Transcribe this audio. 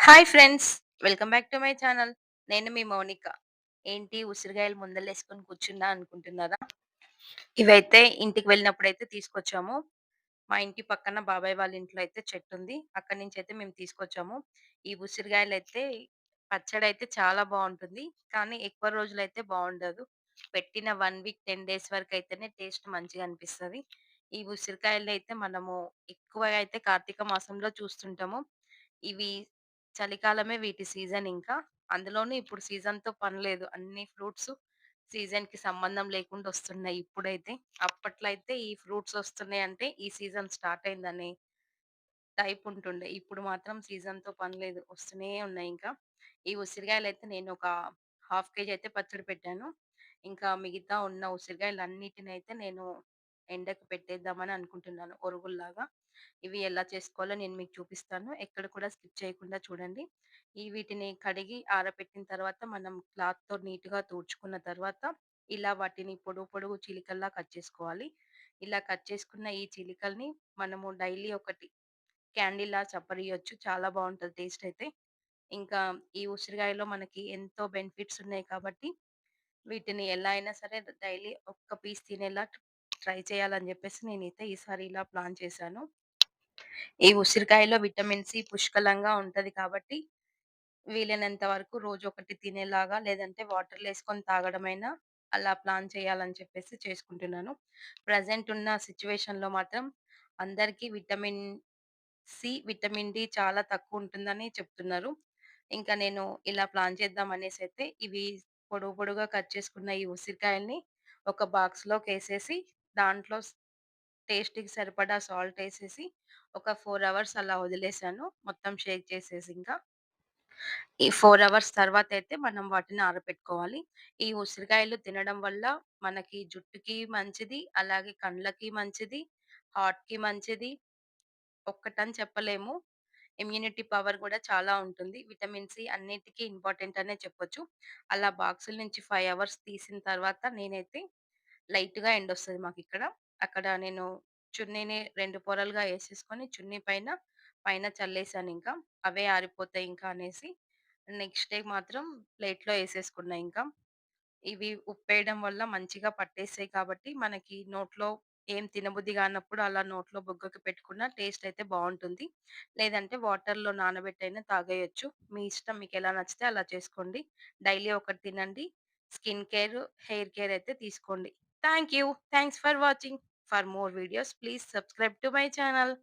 Hi friends. Welcome back to my channel. నేను మీ మౌనిక. ఏంటి ఉసిరిగాయలు ముందలేసుకొని కూర్చున్నా అనుకుంటున్నారా? ఇవైతే ఇంటికి వెళ్ళినప్పుడైతే తీసుకొచ్చాము. మా ఇంటి పక్కన బాబాయ్ వాళ్ళ ఇంట్లో అయితే చెట్టుంది. అక్కడి నుంచయితే మేము తీసుకొచ్చాము. ఈ ఉసిరిగాయలైతే పచ్చడైతే చాలా బావుంటుంది. కానీ ఎక్కువ రోజులైతే బావుండదు. పెట్టిన 1 వీక్, 10 డేస్ వరకైతేనే టేస్ట్ మంచిగా అనిపిస్తది. ఈ ఉసిరికాయలైతే మనము ఎక్కువగా అయితే కార్తీక మాసంలో చూస్తుంటాము. ఇవి చలికాలమే వీటి సీజన్ ఇంకా. అందులోనూ ఇప్పుడు సీజన్‌తో పని లేదు. అన్ని ఫ్రూట్స్ సీజన్‌కి సంబంధం లేకుండా ఒస్తున్నాయి ఇప్పుడైతే. అప్పట్లో అయితే ఈ ఫ్రూట్స్ ఒస్తున్నాయంటే ఈ సీజన్ స్టార్ట్ అయిందని టైప్ ఉంటుండే. ఇప్పుడు మాత్రం సీజన్‌తో పని లేదు. వస్తూనే ఉన్నాయింకా. ఈ ఉసిరిగాయలైతే నేనొక హాఫ్ కేజీ అయితే పచ్చడి పెట్టాను. ఇంకా మిగతా ఉన్న ఉసిరిగాయలన్నిటినైతే నేను ఎండకు పెట్టేద్దామని అనుకుంటున్నాను ఒరుగుల్లాగా. ఇవి ఎలా చేసుకోవాలో నేను మీకు చూపిస్తాను. ఎక్కడ కూడా స్కిప్ చేయకుండా చూడండి. వీటిని కడిగి ఆరబెట్టిన తర్వాత మనం క్లాత్‌తో నీట్‌గా తుడుచుకున్న తర్వాత ఇలా వాటిని పొడుగు పొడుగు చీలికల్లా కట్ చేసుకోవాలి. ఇలా కట్ చేసుకున్న ఈ చీలికల్ని మనము డైలీ ఒకటి క్యాండీలా చప్పరియ్యొచ్చు. చాలా బావుంటది టేస్టయితే. ఇంకా ఈ ఉసిరిగాయలో మనకి ఎంతో బెనిఫిట్స్ ఉన్నాయి కాబట్టి, వీటిని ఎలా అయినా సరే డైలీ ఒక్క పీస్ తినేలా ట్రై చేయాలని జెప్పేసి నేనైతే ఈసారి ఇలా ప్లాన్ చేశాను. ఈ ఉసిరికాయలో విటమిన్ సి పుష్కలంగా ఉంటది కాబట్టి, వీలైనంత వరకు రోజు ఒకటి తినేలాగా లేదంటే వాటర్‌లో ఏసుకొని తాగడమైనా అలా ప్లాన్ చేయాలని చెప్పేసి చేసుకుంటున్నాను. ప్రెజెంట్ ఉన్న సిట్యుయేషన్‌లో మాత్రం అందరికీ విటమిన్ సి, విటమిన్ డి చాలా తక్కువుంటుందని చెప్తున్నారు. ఇంకా నేను ఇలా ప్లాన్ చేద్దాం అనేసైతే ఇవి పొడుగు పొడుగ్గా కట్ చేసుకున్న ఈ ఉసిరికాయల్ని ఒక బాక్స్‌లోకేసేసి దాంట్లో టేస్ట్‌కి సరిపడా సాల్టేసేసి ఒక 4 అవర్స్ అలా వదిలేసాను. మొత్తం షేక్ చేసేసింకా. ఈ 4 అవర్స్ తర్వాతయితే మనం వాటిని ఆరబెట్టుకోవాలి. ఈ ఉసిరికాయలు తినడం వల్ల మనకి జుట్టుకి మంచిది, అలాగే కండ్లకి మంచిది, హార్ట్‌కి మంచిది. ఒక్కటని చెప్పలేము. ఇమ్యూనిటీ పవర్ గూడా చాలా ఉంటుంది. విటమిన్ సి అన్నిటికి ఇంపార్టెంట్ అనే చెప్పొచ్చు. అలా బాక్సుల నుంచి 5 అవర్స్ తీసిన తర్వాత నేనైతే లైట్‌గా ఎండొస్తది మాకిక్కడ. అక్కడ నేను చున్నీని 2 పొరలుగా ఏసేసుకొని చున్నీ పైన చల్లేసానింకా. అవే ఆరిపోతాయింకా అనేసి. నెక్స్ట్ డే మాత్రం ప్లేట్‌లో ఏసేసుకున్నా ఇంకా. ఇవి ఉప్పేయడం వల్ల మంచిగా పట్టేస్తాయి కాబట్టి, మనకి నోట్లో ఏం తినబుద్ధి గానప్పుడు అలా నోట్లో బుగ్గకి పెట్టుకున్న టేస్ట్ అయితే బావుంటుంది. లేదంటే వాటర్‌లో నానబెట్టైనా తాగేయొచ్చు. మీ ఇష్టం మీకెలా నచ్చితే అలా చేసుకోండి. డైలీ ఒకటి తినండి. స్కిన్ కేర్, హెయిర్ కేర్ అయితే తీసుకోండి. Thank you. Thanks for watching. For more videos please subscribe to my channel.